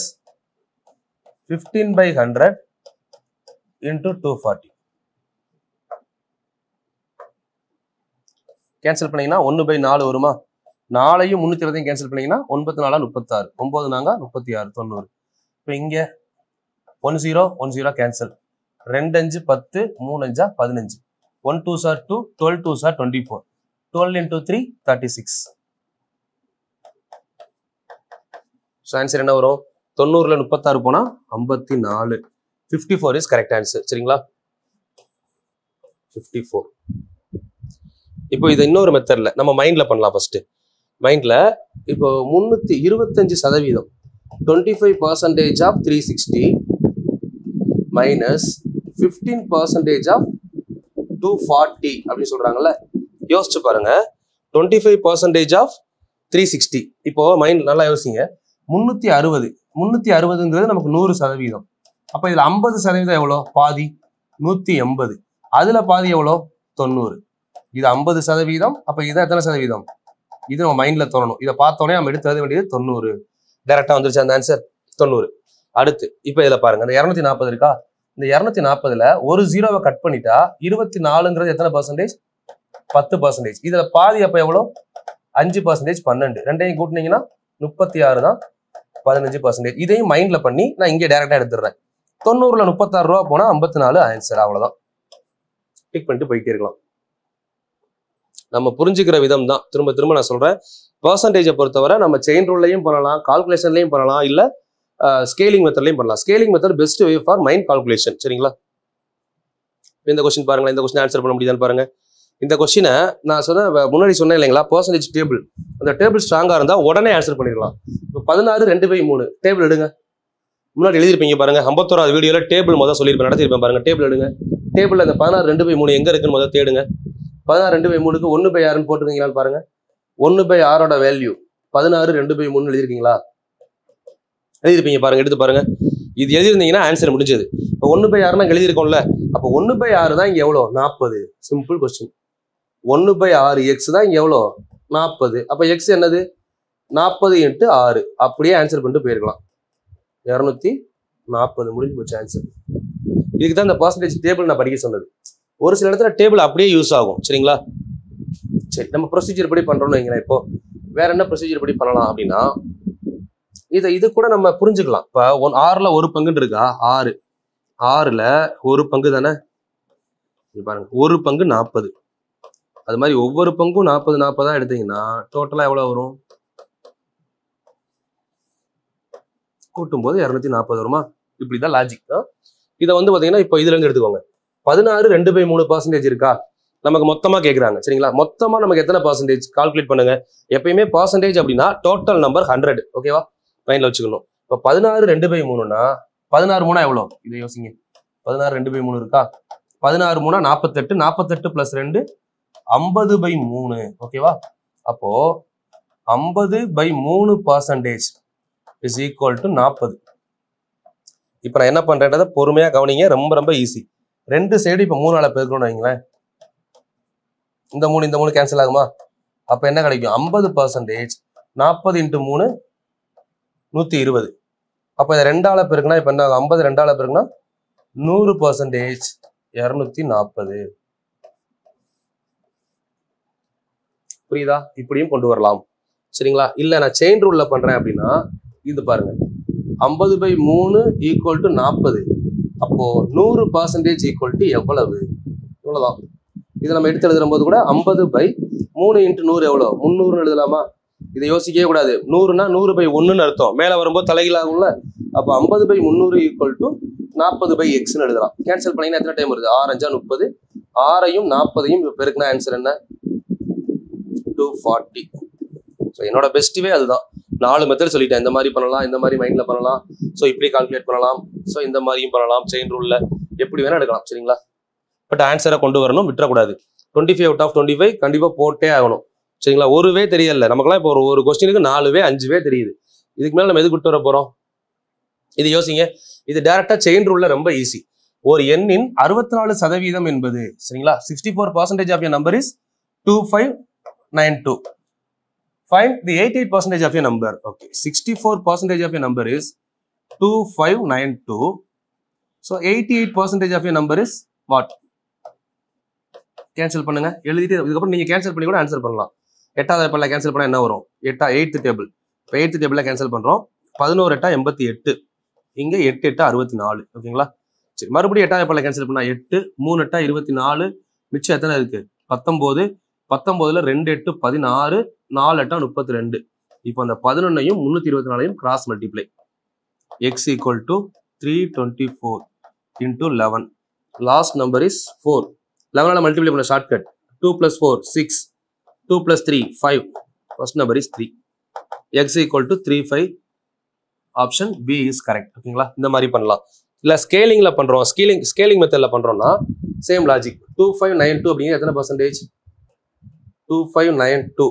15/100 into 240. Cancel பண்ணீங்கன்னா 1/4 வருமா? 4ஐயும் 320 கேன்சல் பண்ணீங்கன்னா 9 4 36, 9 4 36, 90. இப்போ இங்க 1 0 1 0 cancel. 2 5 10, 3 5 15. 1 2 are 2, 12 2 are 24. 12 into 3 36. So answer என்ன வரும்? 90ல 36 போனா 54. 54 இஸ் கரெக்ட் ஆன்சர். சரிங்களா? 54. இப்போ இது இன்னொரு மெத்தட்ல நம்ம மைண்ட்ல பண்ணலாம். ஃபர்ஸ்ட் மைண்ட்ல இப்போ 325%, 25% ஆஃப் 360 மைனஸ் 15% ஆஃப் 240 அப்படின்னு சொல்றாங்கல்ல. யோசிச்சு பாருங்க. 25% ஆஃப் 360. இப்போ மைண்ட் நல்லா யோசிங்க. 360 360ங்கிறது நமக்கு 100%. அப்ப இதுல 50% எவ்வளோ? பாதி. 180. அதுல பாதி எவ்வளோ? 90. இது 50%. அப்ப இது எத்தனை சதவீதம்? இது நம்ம மைண்ட்ல தோணணும். இதை பார்த்தோன்னே நம்ம எடுத்து எழுத வேண்டியது 90. டைரக்டா வந்துருச்சு அந்த ஆன்சர் 90. அடுத்து இப்ப இதுல பாருங்க, இந்த 240 இருக்கா? இந்த 240ல ஒரு ஜீரோவை கட் பண்ணிட்டா 24ங்கிறது எத்தனை பர்சன்டேஜ்? 10%. இதுல பாதி அப்ப எவ்வளோ? 5%. 12 ரெண்டையும் கூட்டினீங்கன்னா 36 தான் 15%. இதையும் மைண்ட்ல பண்ணி நான் இங்கே டைரக்டா எடுத்துடுறேன். 90ல 36 ரூபா போனா 54 ஆன்சர். அவ்வளவுதான். டிக் பண்ணிட்டு போயிட்டே இருக்கலாம். நம்ம புரிஞ்சுக்கிற விதம் தான். திரும்ப திரும்ப நான் சொல்றேன், பர்சன்டேஜை பொறுத்தவரை நம்ம செயின் ரூல்லையும் பண்ணலாம், கால்குலேஷன்லையும் பண்ணலாம், இல்ல ஸ்கேலிங் மெத்தட்லையும் பண்ணலாம். Scaling method best way for mind calculation. சரிங்களா? இந்த கொஸ்டின் பாருங்களேன், இந்த கொஸ்டின் ஆன்சர் பண்ண முடியுதான்னு பாருங்க. இந்த கொஸ்டினை நான் முன்னாடி சொன்னேன் இல்லைங்களா, பர்சன்டேஜ் டேபிள். அந்த டேபிள் ஸ்ட்ராங்கா இருந்தா உடனே ஆன்சர் பண்ணிடலாம். இப்போ 16 2/3 டேபிள் எடுங்க. முன்னாடி எழுதிருப்பீங்க பாருங்க, 51வது வீடியோல டேபிள் முதல் சொல்லியிருப்பேன், நடத்திருப்பேன் பாருங்க. டேபிள் எடுங்க. டேபிள்ல இந்த 16 2/3 எங்க இருக்குன்னு முதல் தேடுங்க. 16 2/3க்கு 1/6 போட்டுருக்கீங்களான்னு பாருங்க. 1/6 வேல்யூ 16 2/3 எழுதிருக்கீங்களா? எழுதிருப்பீங்க பாருங்க, எடுத்து பாருங்க. இது எழுதிருந்தீங்கன்னா ஆன்சர் முடிஞ்சது. இப்போ 1/6 எழுதிருக்கோம்ல, அப்போ 1/6 தான் இங்க எவ்வளோ? 40. Simple question. 1/6 எக்ஸ் தான் இங்க எவ்வளோ? 40. அப்ப எக்ஸ் என்னது? 40 × 6. அப்படியே ஆன்சர் பண்ணிட்டு போயிருக்கலாம். 240 முடிஞ்சு போச்சு ஆன்சர். இதுக்கு தான் இந்த பர்சன்டேஜ் டேபிள் நான் படிக்க சொன்னது. ஒரு சில இடத்துல டேபிள் அப்படியே யூஸ் ஆகும். சரிங்களா? சரி, நம்ம ப்ரொசீஜர் படி பண்றோம்னு வைங்களேன். இப்போ வேற என்ன ப்ரொசீஜர் படி பண்ணலாம் அப்படின்னா, இது கூட நம்ம புரிஞ்சுக்கலாம். இப்போ 6ல் 1 பங்குன்னு இருக்கா? 6ல் 1 பங்கு தானே? பாருங்க, 1 பங்கு 40. அது மாதிரி ஒவ்வொரு பங்கும் 40 எடுத்தீங்கன்னா டோட்டலா எவ்வளவு வரும்? கூட்டும் போது 240 வருமா? இப்படிதான் லாஜிக் தான். இதை பாத்தீங்கன்னா இப்போ இதுல இருந்து எடுத்துக்கோங்க. 16 2/3% இருக்கா? நமக்கு மொத்தமா கேட்குறாங்க. சரிங்களா? மொத்தமா நமக்கு எத்தனை பர்சன்டேஜ் கால்குலேட் பண்ணுங்க. எப்பயுமே பர்சன்டேஜ் அப்படின்னா டோட்டல் நம்பர் 100. ஓகேவா? மைண்ட்ல வச்சுக்கணும். இப்போ 16 2/3னா 16 3 எவ்வளோ? இதை யோசிங்க. 16 2/3 இருக்கா? 16 3 48. 48 + 2 50/3. ஓகேவா? அப்போ 50/3% இஸ் ஈக்குவல் டு 40. இப்போ நான் என்ன பண்றேன்றதை பொறுமையா கவனிங்க. ரொம்ப ரொம்ப ஈஸி. ரெண்டு சைடு இப்போ 3ஆல பெருக்கணும்னு வைங்களேன். இந்த 3 கேன்சல் ஆகுமா? அப்ப என்ன கிடைக்கும்? 50%. 40 × 3 120. அப்ப இதை 2ஆல பெருக்குனா இப்ப என்ன ஆகும்? 50 2ஆல பெருக்குனா 100%. 240. புரியுதா? இப்படியும் கொண்டு வரலாம். சரிங்களா? இல்ல நான் செயின் ரூல்ல பண்றேன் அப்படின்னா இது பாருங்க, 50/3 = 40. அப்போ 100% ஈக்குவல் எவ்வளவு? இவ்வளவுதான். இதை நம்ம எடுத்து எழுதும் போது கூட 50/3 × 100 எவ்வளோ? 300 எழுதலாமா? இதை யோசிக்கவே கூடாது. 100னா 100/1 அர்த்தம். மேல வரும்போது தலைகீழ் ஆகும்ல. அப்போ 50/300 = 40/x எழுதலாம். கேன்சல் பண்ணீங்கன்னா எத்தனை டைம் வருது? 6 5 30. 6ஐயும் 40ஐயும் பெருக்குனா ஆன்சர் என்ன? 240. ஸோ என்னோட பெஸ்ட் வே அதுதான். 4 மெத்தட் சொல்லிட்டேன். இந்த மாதிரி பண்ணலாம், இந்த மாதிரி மைண்ட்ல பண்ணலாம், ஸோ இப்படி கால்குலேட் பண்ணலாம், ஸோ இந்த மாதிரியும் பண்ணலாம். செயின் ரூல்ல எப்படி வேணா எடுக்கலாம். சரிங்களா? பட் ஆன்சரை கொண்டு வரணும், விட்டுறக்கூடாது. 25 out of 25 கண்டிப்பா போட்டே ஆகணும். சரிங்களா? ஒரு வே தெரியல நமக்குலாம். இப்போ ஒரு கொஸ்டினுக்கு 4 வே 5 வே தெரியுது. இதுக்கு மேல நம்ம எது விட்டு வர போறோம்? இது யோசிங்க. இது டைரக்டா செயின் ரூல்ல ரொம்ப ஈஸி. ஒரு எண்ணின் 64% என்பது, சரிங்களா, 64% of your number is 2592. Find the 88% of your number. Okay, 64% of your number is 2592. So 88% of your number is what? Cancel பண்ணுங்க. எழுதிட்டு இதுக்கப்புறம் நீங்க கேன்சல் பண்ணி கூட ஆன்சர் பண்ணலாம். 8வது டேபிள்ல கேன்சல் பண்ணா என்ன வரும்? 8th table. இப்போ 8th டேபிள்ல கேன்சல் பண்றோம். 11 8 88. இங்க 8 8 64. ஓகேங்களா? சரி, மறுபடியும் 8வது டேபிள்ல கேன்சல் பண்ணா 8 3 8 24. மிச்சம் எத்தனை இருக்கு? 19. 19ல 2 8 16. 4 8 32. இப்போ அந்த 11ஐயும் 324ஐயும் cross multiply. x = 324 × 11. Last number is 4. 11ஆல மல்டிப்ளை பண்ண shortcut. 2 + 4 6. 2 + 3 5. First number is 3. x = 35. Option B is correct. ஓகேங்களா? இந்த மாதிரி பண்ணலாம். இல்ல ஸ்கேலிங்ல பண்றோம், ஸ்கேலிங் மெத்தட்ல பண்றோம்னா சேம் லாஜிக். 2592 அப்படிங்கிறது எத்தனை பர்சன்டேஜ்? 2592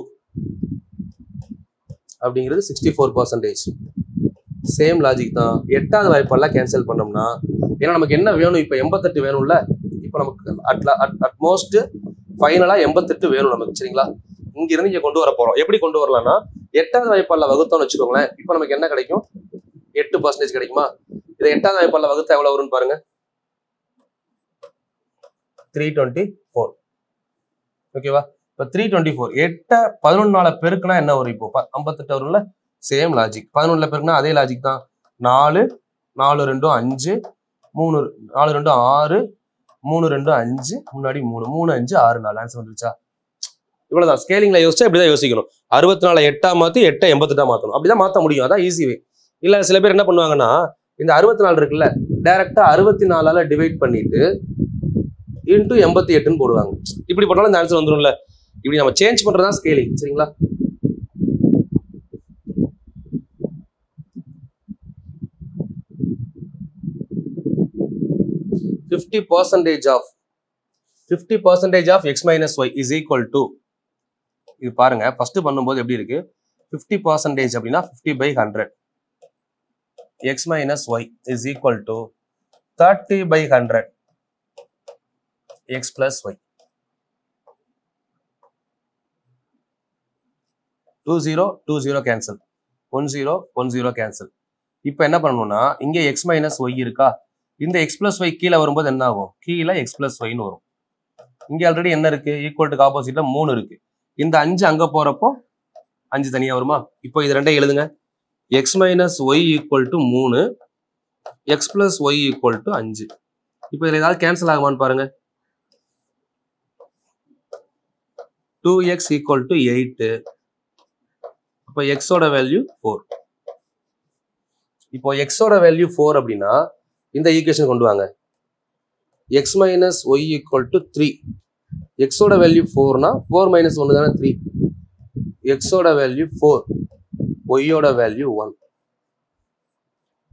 அப்படிங்கிறது 64%. சேம் லாஜிக் தான். 8வது வாய்ப்பெல்லாம் கேன்சல் பண்ணோம்னா, ஏன்னா நமக்கு என்ன வேணும்? இப்போ 88 வேணும்ல. இப்போ நமக்கு அட்மோஸ்ட் ஃபைனலா 88 வேணும் நமக்கு. சரிங்களா? இங்க இருந்து இங்க கொண்டு வர போறோம். எப்படி கொண்டு வரலாம்னா 8வது வாய்ப்பாடுல வகுத்தோம்னு வச்சுக்கோங்களேன். இப்போ நமக்கு என்ன கிடைக்கும்? 8% கிடைக்குமா? இதை 8வது வாய்ப்பாடுல வகுத்தா எவ்வளவு வரும்னு பாருங்க. 324. ஓகேவா? இப்போ 324 8 11 பெருக்குனா என்ன வரும்? இப்போ 58 வரும்ல. Same logic. 11 பெருக்குனா அதே லாஜிக் தான். 4 4 2 5 3 4 2 6 3 2 5 முன்னாடி 3 3 5 6 4 ஆன்சர் வந்துருச்சா? இவ்வளவுதான். ஸ்கேலிங்ல யோசிச்சா இப்படிதான் யோசிக்கணும். 64 8 மாத்தி 8 88 மாத்தணும். அப்படிதான் மாத்த முடியும். அதான் ஈஸி வே. இல்ல சில பேர் என்ன பண்ணுவாங்கன்னா இந்த 64 இருக்குல்ல டைரக்டா 64ஆல டிவைட் பண்ணிட்டு இன்டு 88ன்னு போடுவாங்க. இப்படி போட்டாலும் இந்த ஆன்சர் வந்துரும்ல. இப்படி நம்ம சேஞ்ச் பண்றதுதான் ஸ்கேலிங். சரிங்களா? Fifty percentage of x minus y is equal to இது பாருங்க ஃபர்ஸ்ட் பண்ணும்போது எப்படி இருக்கு 50% அப்படின்னா 50/100 x minus y is equal to 30/100 x plus y 20 cancel 10 cancel. இப்போ என்ன பண்ணணும்னா இங்க x minus y இருக்கா, இந்த x plus y கீழே வரும்போது என்ன ஆகும்? கீழே x plus y ன்னு வரும். இங்க ஆல்ரெடி என்ன இருக்கு? ஈக்குவல் டு ஆப்போசிட்ல 3 இருக்கு. இந்த 5 அங்க போறப்போ 5 தனியா வருமா? இப்போ இது ரெண்டையும் எழுதுங்க. x minus y equal to 3 x plus y equal to 5. இப்போ இதுல ஏதாவது கேன்சல் ஆகுமான்னு பாருங்க. 2x equal to 8. அப்போ x ஓட வேல்யூ 4. இப்போ x ஓட வேல்யூ 4 அப்படின்னா இந்த ஈக்குவேஷன் கொண்டு வாங்க. x minus y equal to 3. x ஓட வேல்யூ 4னா 4 minus 1 தானே 3. x ஓட வேல்யூ 4, y ஓட வேல்யூ 1.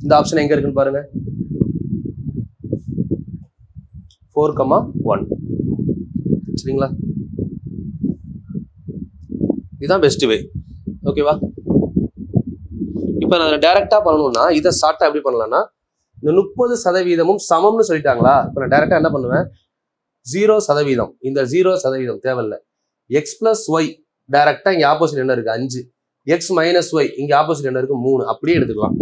இந்த ஆப்ஷன் எங்க இருக்குன்னு பாருங்க. 4,1. சரிங்களா? இதுதான் பெஸ்ட் வே. ஓகேவா? இப்போ நான் டைரக்டா பண்ணணும்னா இதை ஷார்ட்டா எப்படி பண்ணலாம்னா இந்த 30% சமம்னு சொல்லிட்டாங்களா? இப்போ நான் டைரக்டா என்ன பண்ணுவேன்? 0%. இந்த 0% தேவையில்லை. எக்ஸ் பிளஸ் ஒய் டைரக்டா இங்க ஆப்போசிட் என்ன இருக்கு? 5. எக்ஸ் மைனஸ் ஒய் இங்க ஆப்போசிட் என்ன இருக்கு? 3. அப்படியே எடுத்துக்கலாம்.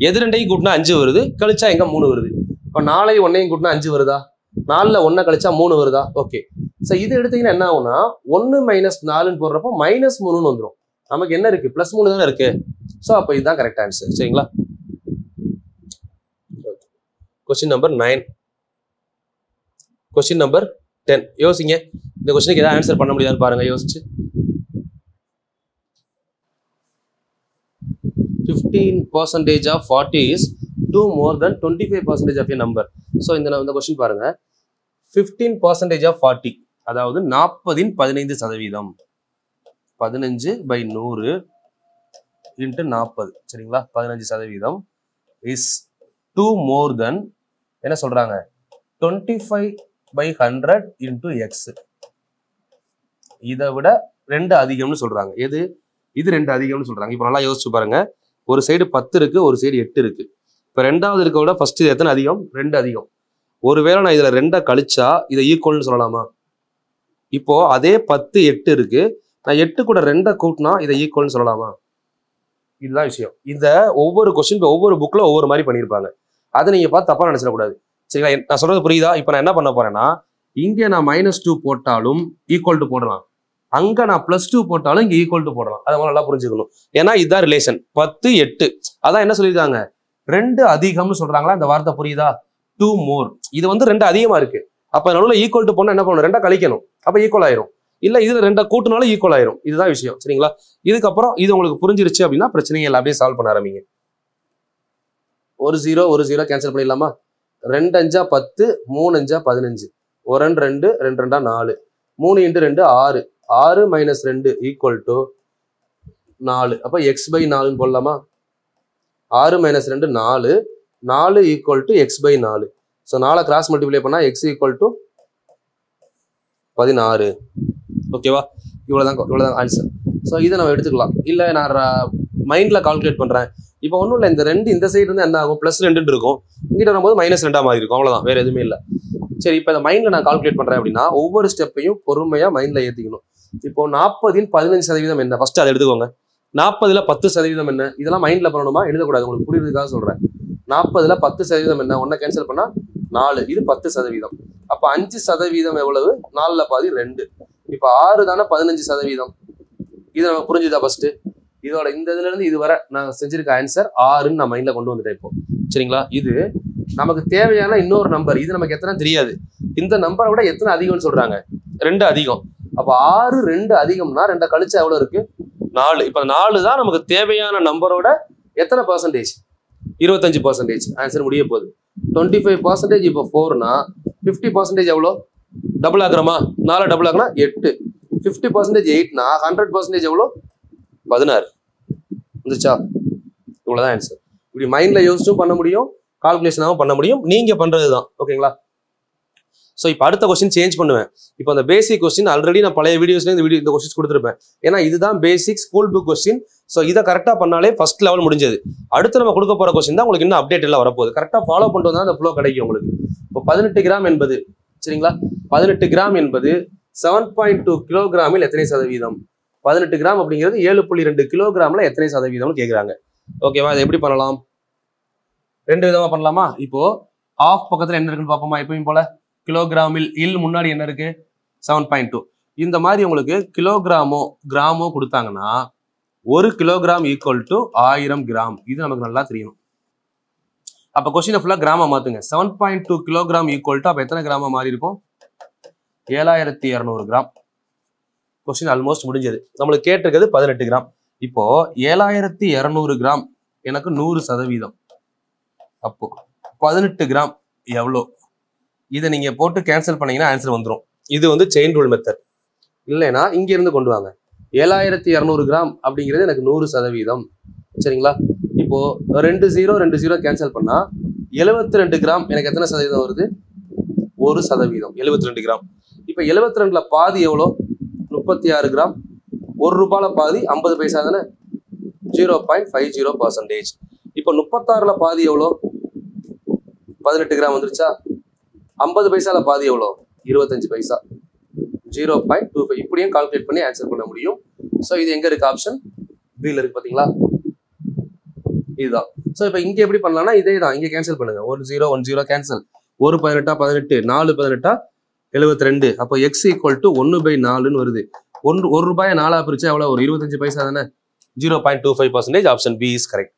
எது ரெண்டையும் கூட்டினா 5 வருது, கழிச்சா எங்க 3 வருது. இப்போ 4ஐயும் 1ஐயும் கூட்டினா 5 வருதா? 4ல 1 கழிச்சா 3 வருதா? ஓகே. ஸோ இது எடுத்தீங்கன்னா என்ன ஆகும்னா 1 மைனஸ் 4ன்னு போடுறப்போ -3ன்னு வந்துடும். நமக்கு என்ன இருக்கு? +3 தானே இருக்கு. ஸோ அப்போ இதுதான் கரெக்ட் ஆன்சர். சரிங்களா? Question number 9. Question number 10. யோசிங்க. இந்த கொஸ்டினுக்கு ஏதாவது ஆன்சர் பண்ண முடியாதுன்னு பாருங்க யோசிச்சு. 15% of 40 is 2 more than 25% of a number. So இந்த கொஸ்டின் பாருங்க. 15% of 40 அதாவது 40ன் 15%. 15/100 into 40. சரிங்களா? 15% is 2 more than என்ன சொல்றாங்க? 25/100 into x. இதை விட 2 அதிகம்னு சொல்றாங்க. எது? இது 2 அதிகம்னு சொல்றாங்க. இப்போ நல்லா யோசிச்சு பாருங்க. ஒரு சைடு 10 இருக்கு, ஒரு சைடு 8 இருக்கு. இப்போ ரெண்டாவது இருக்க விட ஃபர்ஸ்ட் இது எத்தனை அதிகம்? 2 அதிகம். ஒருவேளை நான் இதுல 2 கழிச்சா இதை ஈக்குவல்னு சொல்லலாமா? இப்போ அதே 10 8 இருக்கு, நான் 8 கூட 2 கூட்டினா இதை ஈக்குவல்னு சொல்லலாமா? இதுதான் விஷயம். இந்த ஒவ்வொரு கொஸ்டின் ஒவ்வொரு புக்ல ஒவ்வொரு மாதிரி பண்ணியிருப்பாங்க. அதை நீங்க பார்த்து தப்பா நினைச்சிடக்கூடாது. சரிங்களா? நான் சொல்றது புரியுதா? இப்போ நான் என்ன பண்ண போறேன்னா இங்க நான் -2 போட்டாலும் ஈக்குவல் டு போடலாம், அங்க நான் +2 போட்டாலும் இங்க ஈக்குவல் டு போடலாம். அதை நல்லா புரிஞ்சுக்கணும். ஏன்னா இதுதான் ரிலேஷன். 10 8 அதான் என்ன சொல்லியிருக்காங்க? 2 அதிகம்னு சொல்றாங்களா? இந்த வார்த்தை புரியுதா? 2 more. இது 2 அதிகமா இருக்கு. அப்ப நடுவில் ஈக்குவல் டு போனா என்ன பண்ணணும்? 2 கழிக்கணும். அப்ப ஈக்குவல் ஆயிரும். இல்ல இதுல 2 கூட்டினாலும் ஈக்குவல் ஆயிரும். இதுதான் விஷயம். சரிங்களா? இதுக்கப்புறம் இது உங்களுக்கு புரிஞ்சிருச்சு அப்படின்னா பிரச்சனையை எல்லாத்தையும் சால்வ் பண்ண ஆரம்பிங்க. ஒரு 0 கேன்சல் பண்ணிடலாமா? 2 5 10, 3 5 15, 1 2 2 2 4, 3 × 2 6, 6 - 2 ஈக்குவல் டு 4. அப்ப x/4 போடலாமா? 6 - 2 4, 4 equal to x/4. So 4 cross multiply பண்ணா x ஈக்குவல் டு 16. ஓகேவா? இவ்வளவுதான் ஆன்சர். ஸோ இதை நம்ம எடுத்துக்கலாம். இல்லை நான் மைண்ட்ல கால்குலேட் பண்றேன். இப்போ ஒன்றும் இல்லை, இந்த 2 இந்த சைடு இருந்து என்ன ஆகும்? +2 இருக்கும். இங்கிட்ட வரும்போது -2 மாதிரி இருக்கும். அவ்வளவுதான், வேற எதுவுமே இல்லை. சரி, இப்போ இந்த மைண்ட்ல நான் கால்குலேட் பண்றேன் அப்படின்னா ஒவ்வொரு ஸ்டெப்பையும் பொறுமையா மைண்ட்ல ஏத்திக்கணும். இப்போ 40 15% என்ன, ஃபர்ஸ்ட் அதை எடுத்துக்கோங்க. 40 10% என்ன, இதெல்லாம் மைண்ட்ல பண்ணணுமா, எழுதக்கூடாது, உங்களுக்கு புரியுறதுக்காக சொல்றேன். 40 10% என்ன, ஒன்ன கேன்சல் பண்ணா 4, இது 10%. அப்ப 5% எவ்வளவு, 4ல பாதி 2. இப்ப 6 தானே 15%. இது நமக்கு புரிஞ்சுதா? ஃபர்ஸ்ட் இதோட இந்த இதுல இருந்து இது வரை நான் செஞ்சிருக்க ஆன்சர் 6ன்னு நான் மைண்ட்ல கொண்டு வந்துட்டேன் இப்போ. சரிங்களா? இது நமக்கு தேவையான இன்னொரு நம்பர். இது நமக்கு எத்தனை தெரியாது. இந்த நம்பரை விட எத்தனை அதிகம்னு சொல்றாங்க, 2 அதிகம். அப்ப 6 2 அதிகம்னா 2 கழிச்சா எவ்வளவு இருக்கு, 4. இப்ப 4 தான் நமக்கு தேவையான நம்பரோட எத்தனை பர்சன்டேஜ், 25%. ஆன்சர் முடிய போகுது. 25% இப்போ 4னா 50% எவ்வளோ, டபுள் ஆகுறமா, 4 டபுள் ஆகுனா 8. 50% 8னா 100% எவ்வளோ, 16. வந்துச்சா? இவ்வளவுதான் ஆன்சர். இப்படி மைண்ட்ல யோசிச்சும் பண்ண முடியும், கால்குலேஷனாகவும் பண்ண முடியும், நீங்க பண்றதுதான். ஓகேங்களா? ஸோ இப்போ அடுத்த கொஸ்டின் சேஞ்ச் பண்ணுவேன். இப்போ அந்த பேசிக் கொஸ்டின் ஆல்ரெடி நான் பழைய வீடியோஸ்ல இந்த கொஸ்டின் கொடுத்துருப்பேன். ஏன்னா இதுதான் பேசிக் ஸ்கூல் புக் கொஸ்டின். ஸோ இதை கரெக்டாக பண்ணாலே ஃபர்ஸ்ட் லெவல் முடிஞ்சது. அடுத்து நம்ம கொடுக்க போற கொஸ்டின் தான் உங்களுக்கு இன்னும் அப்டேட் எல்லாம் வரப்போகுது. கரெக்டாக ஃபாலோ பண்ணிட்டு வந்தா அந்த ஃப்ளோ கிடைக்கும் உங்களுக்கு. இப்போ 18 கிராம் என்பது, சரிங்களா, 18 கிராம் என்பது 7.2 கிலோகிராமில் எத்தனை சதவீதம்? 18 கிராம் அப்படிங்கிறது 7.2 கிலோகிராம்ல எத்தனை சதவீதம்னு கேட்குறாங்க. ஓகேவா? இதை எப்படி பண்ணலாம்? 2 விதமா பண்ணலாமா? இப்போ ஆஃப் பக்கத்துல என்ன இருக்குன்னு பார்ப்போமா? எப்பயும் போல கிலோகிராமில் முன்னாடி என்ன இருக்கு, 7.2. இந்த மாதிரி உங்களுக்கு கிலோகிராமோ கிராமோ கொடுத்தாங்கன்னா 1 கிலோகிராம் ஈக்குவல் டு 1000 கிராம். இது நமக்கு நல்லா தெரியணும். அப்ப கொஸ்டினை ஃபுல்லா கிராமா மாத்துங்க. 7.2 கிலோகிராம் ஈக்குவல் டு அப்ப எத்தனை கிராமா மாறி இருக்கும், 7200 கிராம். கொஸ்டின் ஆல்மோஸ்ட் முடிஞ்சது. நம்மளுக்கு கேட்டிருக்கிறது 18 கிராம். இப்போ 7200 கிராம் எனக்கு 100%. அப்போ 18 கிராம் எவ்வளோ, இதை நீங்க போட்டு கேன்சல் பண்ணீங்கன்னா ஆன்சர் வந்துடும். இது வந்து செயின் ரூல் மெத்தட். இல்லைன்னா இங்க இருந்து கொண்டு வாங்க. 7200 கிராம் அப்படிங்கிறது எனக்கு 100%. சரிங்களா? இப்போ 2 0 கேன்சல் பண்ணா 72 கிராம் எனக்கு எத்தனை சதவீதம் வருது, 1%. 72 கிராம். இப்ப 72ல பாதி எவ்வளோ, 36 கிராம். 1 ரூபாயில பாதி 50 பைசா தானே, 0.50%. இப்போ 36ல பாதி எவ்வளோ, 18 கிராம் வந்துருச்சா? 50 பைசால பாதி எவ்வளோ, 25 பைசா, 0.25. இப்படியும் கால்குலேட் பண்ணி ஆன்சர் பண்ண முடியும். ஸோ இது எங்க இருக்கு, ஆப்ஷன் பில இருக்கு. பாத்தீங்களா? இதுதான். ஸோ இப்போ இங்க எப்படி பண்ணலாம்னா இதே தான், இங்க கேன்சல் பண்ணுங்க. 1 0 கேன்சல். 1 18 18, 4 18 72. அப்போ எக்ஸ் ஈக்குவல் டு 1/4ன்னு வருது. 1 ரூபாயை 4ஆ பிரிச்சா எவ்வளோ, ஒரு 25 பைசா தானே, 0.25%. Option B is correct.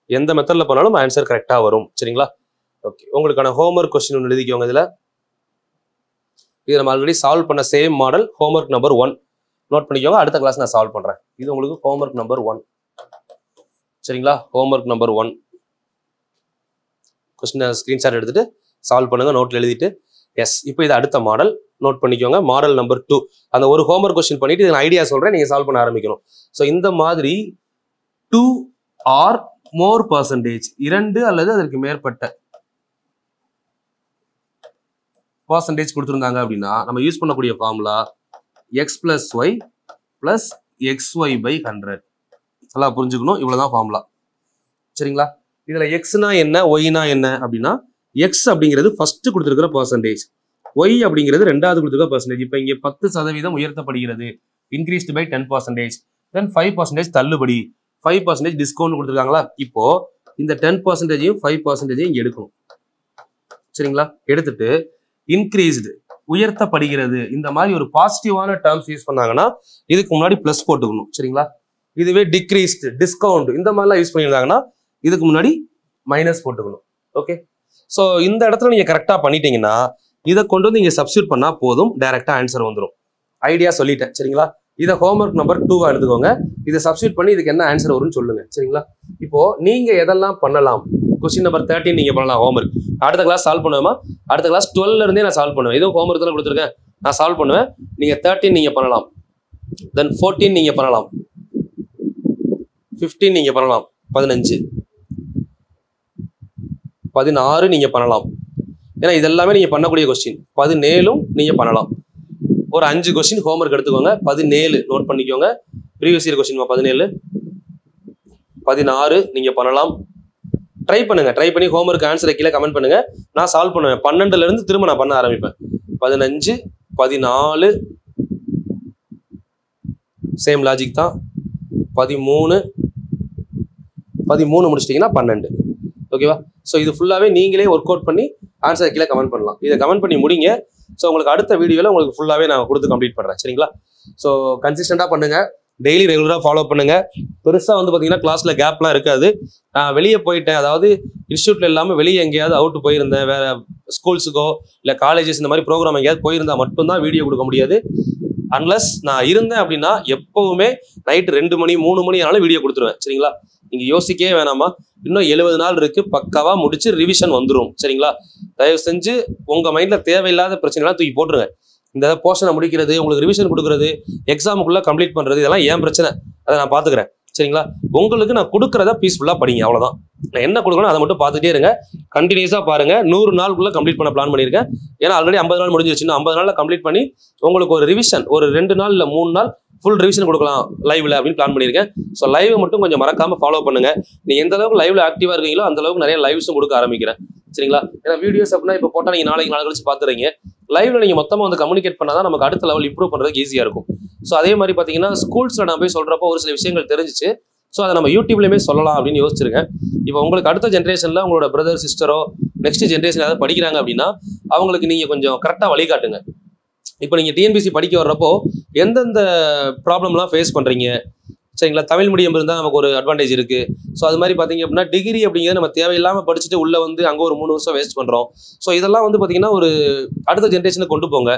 எந்த மெத்தட்ல பண்ணாலும் ஆன்சர் கரெக்டா வரும். சரிங்களா? ஓகே, உங்களுக்கான ஹோம்ஒர்க் கொஸ்டின் ஒன்று எழுதிக்கோங்க. இது நம்ம ஆல்ரெடி சால்வ் பண்ண same model. Homework number 1 note பண்ணிக்கோங்க. அடுத்த கிளாஸ் நான் சால்வ் பண்றேன். இது உங்களுக்கு ஹோம்ஒர்க் நம்பர் 1. சரிங்களா? ஹோம்ஒர்க் நம்பர் 1 கொஸ்டின் ஸ்கிரீன்ஷாட் எடுத்துட்டு சால்வ் பண்ணுங்க, நோட்ல எழுதிட்டு. எஸ், இப்போ இது அடுத்த மாடல் நோட் பண்ணிக்கோங்க. Model number 2. அந்த ஒரு ஹோம்ஒர்க் கொஸ்டின் பண்ணிட்டு இது ஐடியா சொல்றேன், நீங்க சால்வ் பண்ண ஆரம்பிக்கணும். ஸோ இந்த மாதிரி 2 or more percentage, 2 அல்லது அதற்கு மேற்பட்ட பர்சன்டேஜ் கொடுத்துருந்தாங்க அப்படின்னா நம்ம யூஸ் பண்ணக்கூடிய ஃபார்முலா x + y + xy/100. நல்லா புரிஞ்சுக்கணும். இவ்வளவுதான் ஃபார்முலா. சரிங்களா? இதுல எக்ஸ்னா என்ன, ஒய்னா என்ன அப்படின்னா, எக்ஸ் அப்படிங்கிறது ஃபர்ஸ்ட் கொடுத்துருக்கிற பர்சன்டேஜ், ஒய் அப்படிங்கிறது 2வது கொடுத்துருக்கிற பர்சன்டேஜ். இப்போ இங்க 10% உயர்த்தப்படுகிறது, இன்க்ரீஸ்டு பை 10%. தென் 5% தள்ளுபடி, 5% டிஸ்கவுண்ட் கொடுத்துருக்காங்களா. இப்போ இந்த 10%ஐயும் 5%ஐயும் இங்க எடுக்கணும். சரிங்களா? எடுத்துட்டு இன்க்ரீஸ்டு உயர்த்தப்படுகிறது, இந்த மாதிரி ஒரு பாசிட்டிவான டேர்ம்ஸ் யூஸ் பண்ணாங்கன்னா இதுக்கு முன்னாடி பிளஸ் போட்டுக்கணும். சரிங்களா? இதுவே டிக்ரீஸ்டு, டிஸ்கவுண்ட் இந்த மாதிரிலாம் யூஸ் பண்ணியிருந்தாங்கன்னா இதுக்கு முன்னாடி மைனஸ் போட்டுக்கணும். ஓகே, ஸோ இந்த இடத்துல நீங்க கரெக்டா பண்ணிட்டீங்கன்னா இதை கொண்டு வந்து இங்க சப்ஸ்டியூட் பண்ணா போதும், டைரக்டா ஆன்சர் வந்துடும். ஐடியா சொல்லிட்டேன். சரிங்களா? இதை ஹோம்ஒர்க் நம்பர் 2 எடுத்துக்கோங்க. இதை சப்ஸ்டியூட் பண்ணி இதுக்கு என்ன ஆன்சர் வரும்னு சொல்லுங்க. சரிங்களா? இப்போ நீங்க எதெல்லாம் பண்ணலாம், கொஸ்டின் நம்பர் 13 நீங்க பண்ணலாம் ஹோம்ஒர்க். அடுத்த கிளாஸ் சால்வ் பண்ணுவேமா, அடுத்த கிளாஸ் 12ல இருந்தே நான் சால்வ் பண்ணுவேன். இதுவும் ஹோம்ஒர்க் தான் கொடுத்துருக்கேன், நான் சால்வ் பண்ணுவேன். நீங்க 13 நீங்க பண்ணலாம், தென் 14 நீங்க பண்ணலாம், 15 நீங்க பண்ணலாம், 15 16 நீங்க பண்ணலாம். ஏன்னா இதெல்லாமே நீங்க பண்ணக்கூடிய கொஸ்டின். 17 நீங்க பண்ணலாம். ஒரு 5 கொஸ்டின் ஹோம்ஒர்க் எடுத்துக்கோங்க. 17 நோட் பண்ணிக்கோங்க. Previous year question 17. 16 நீங்க பண்ணலாம். ட்ரை பண்ணி ஹோம்ஒர்க் ஆன்சரை கீழே கமெண்ட் பண்ணுங்க. நான் சால்வ் பண்ணுவேன். 12ல இருந்து திரும்ப நான் பண்ண ஆரம்பிப்பேன். 15, 14 சேம் லாஜிக் தான். 13 முடிச்சிட்டிங்கன்னா 12. ஓகேவா? ஸோ இது ஃபுல்லாகவே நீங்களே ஒர்க் அவுட் பண்ணி ஆன்சரை கீழே கமெண்ட் பண்ணலாம். இதை கமெண்ட் பண்ணி முடிங்க. ஸோ உங்களுக்கு அடுத்த வீடியோவில் உங்களுக்கு ஃபுல்லாகவே நான் கொடுத்து கம்ப்ளீட் பண்ணுறேன். சரிங்களா? ஸோ கன்சிஸ்டண்டாக பண்ணுங்கள். டெய்லி ரெகுலராக ஃபாலோ பண்ணுங்கள். பெருசாக வந்து பார்த்தீங்கன்னா கிளாஸில் கேப்லாம் இருக்காது. வெளியே போயிட்டேன், அதாவது இன்ஸ்டியூட்டில் இல்லாமல் வெளியே எங்கேயாவது அவுட்டு போயிருந்தேன், வேறு ஸ்கூல்ஸுக்கோ இல்லை காலேஜஸ் இந்த மாதிரி ப்ரோக்ராம் எங்கேயாவது போயிருந்தால் மட்டும்தான் வீடியோ கொடுக்க முடியாது. அன்லஸ் நான் இருந்தேன் அப்படின்னா எப்போவுமே நைட்டு 2 மணி 3 மணி ஆனாலும் வீடியோ கொடுத்துருவேன். சரிங்களா? நீங்கள் யோசிக்கவே வேணாமா. இன்னும் 70 நாள் இருக்குது. பக்காவாக முடிச்சு ரிவிஷன் வந்துடும். சரிங்களா? தயவு செஞ்சு உங்கள் மைண்டில் தேவையில்லாத பிரச்சனைலாம் தூக்கி போட்டுருங்க. இந்த போர்ஷனை முடிக்கிறது, உங்களுக்கு ரிவிஷன் கொடுக்குறது, எக்ஸாமுக்குள்ளே கம்ப்ளீட் பண்ணுறது, இதெல்லாம் ஏன் பிரச்சனை, அதை நான் பார்த்துக்கிறேன். சரிங்களா? உங்களுக்கு நான் கொடுக்குறத பீஸ்ஃபுல்லாக படிங்க. அவ்வளோதான். நான் என்ன கொடுக்கணும் அதை மட்டும் பார்த்துட்டே இருங்க. கண்டினியூஸாக பாருங்கள். 100 நாளுக்குள்ளே கம்ப்ளீட் பண்ண பிளான் பண்ணியிருக்கேன். ஏன்னா ஆல்ரெடி 50 நாள் முடிஞ்சிருச்சுன்னா 50 நாளில் கம்ப்ளீட் பண்ணி உங்களுக்கு ஒரு ரிவிஷன் ஒரு 2 நாள் இல்லை 3 நாள் ஃபுல் ரிவிஷன் கொடுக்கலாம் லைவ்ல அப்படின்னு பிளான் பண்ணியிருக்கேன். ஸோ லைவை மட்டும் கொஞ்சம் மறக்காம ஃபாலோ பண்ணுங்க. நீங்க எந்த அளவுக்கு லைவ்ல ஆக்டிவா இருக்கீங்களோ அந்த அளவுக்கு நிறைய லைவ்ஸும் கொடுக்க ஆரம்பிக்கிறேன். சரிங்களா? ஏன்னா வீடியோஸ் அப்படின்னா இப்போ போட்டால் நீங்கள் நாளைக்கு கழிச்சு பார்த்துறீங்க. லைவ்ல நீங்கள் மொத்தமாக வந்து கம்யூனிகேட் பண்ணாதான் நமக்கு அடுத்த லெவல் இம்ப்ரூவ் பண்ணுறதுக்கு ஈஸியாக இருக்கும். ஸோ அதே மாதிரி பார்த்தீங்கன்னா ஸ்கூல்ஸில் நான் போய் சொல்கிறப்போ ஒரு சில விஷயங்கள் தெரிஞ்சிச்சு. ஸோ அதை நம்ம யூடியூப்லேயுமே சொல்லலாம் அப்படின்னு யோசிச்சிருக்கேன். இப்போ உங்களுக்கு அடுத்த ஜென்ரேஷனில் உங்களோட பிரதர் சிஸ்டரோ நெக்ஸ்ட் ஜென்ரேஷன் ஏதாவது படிக்கிறாங்க அப்படின்னா அவங்களுக்கு நீங்கள் கொஞ்சம் கரெக்டாக வழிகாட்டுங்க. இப்போ நீங்கள் டிஎன்பிசி படிக்க வர்றப்போ எந்தெந்த ப்ராப்ளம்லாம் ஃபேஸ் பண்ணுறீங்க. சரிங்களா? தமிழ் மீடியம் இருந்தால் நமக்கு ஒரு அட்வான்டேஜ் இருக்குது. ஸோ அது மாதிரி பார்த்தீங்க அப்படின்னா டிகிரி அப்படிங்கிறது நம்ம தேவையில்லாமல் படிச்சுட்டு உள்ளே வந்து அங்கே ஒரு 3 வருஷம் வேஸ்ட் பண்ணுறோம். ஸோ இதெல்லாம் வந்து பார்த்தீங்கன்னா ஒரு அடுத்த ஜென்ரேஷனுக்கு கொண்டு போங்க.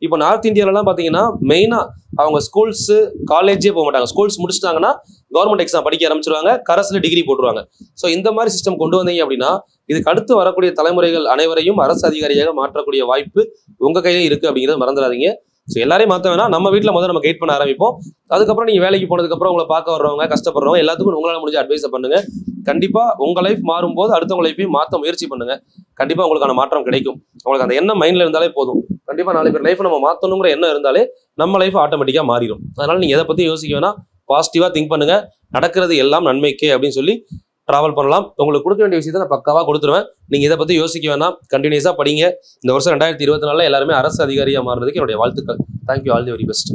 இப்போ நார்த் இந்தியாவிலலாம் பார்த்தீங்கன்னா மெயினாக அவங்க ஸ்கூல்ஸு காலேஜே போக மாட்டாங்க. ஸ்கூல்ஸ் முடிச்சிட்டாங்கன்னா கவர்மெண்ட் எக்ஸாம் படிக்க ஆரம்பிச்சிருவாங்க, கரஸில் டிகிரி போட்டுருவாங்க. ஸோ இந்த மாதிரி சிஸ்டம் கொண்டு வந்தீங்க அப்படின்னா இதுக்கு அடுத்து வரக்கூடிய தலைமுறைகள் அனைவரையும் அரசு அதிகாரியாக மாற்றக்கூடிய வாய்ப்பு உங்கள் கையிலே இருக்குது அப்படிங்கிறத மறந்துடாதீங்க. ஸோ எல்லாரையும் மாற்ற வேணா, நம்ம வீட்டில் முதல்ல நம்ம கைட் பண்ண ஆரம்பிப்போம். அதுக்கப்புறம் நீங்கள் வேலைக்கு போனதுக்கப்புறம் உங்களை பார்க்க வர்றவங்க கஷ்டப்படுறவங்க எல்லாத்துக்கும் உங்களால் முடிஞ்ச அட்வைஸை பண்ணுங்க. கண்டிப்பாக உங்கள் லைஃப் மாறும்போது அடுத்தவங்க லைஃபையும் மாற்ற முயற்சி பண்ணுங்க. கண்டிப்பாக உங்களுக்கான மாற்றம் கிடைக்கும். உங்களுக்கு அந்த எண்ணம் மைண்டில் இருந்தாலே போதும். கண்டிப்பாக 4 பேர் லைஃப்பை நம்ம மாற்றணுங்கிற எண்ணம் இருந்தாலே நம்ம லைஃப் ஆட்டோமேட்டிக்காக மாறிடும். அதனால நீங்கள் எதை பற்றி யோசிக்க வேணா, பாசிட்டிவாக திங்க் பண்ணுங்க. நடக்கிறது எல்லாம் நன்மைக்கே அப்படின்னு சொல்லி ட்ராவல் பண்ணலாம். உங்களுக்கு கொடுக்க வேண்டிய விஷயத்தை நான் பக்காவாக கொடுத்துருவேன். நீங்கள் இதை பற்றி யோசிக்க வேணாம். கண்டினியூஸாக படிங்க. இந்த வருஷம் 2024 எல்லாருமே அரசு அதிகாரியாக மாறுறதுக்கு என்னுடைய வாழ்த்துக்கள். Thank you. All the very best.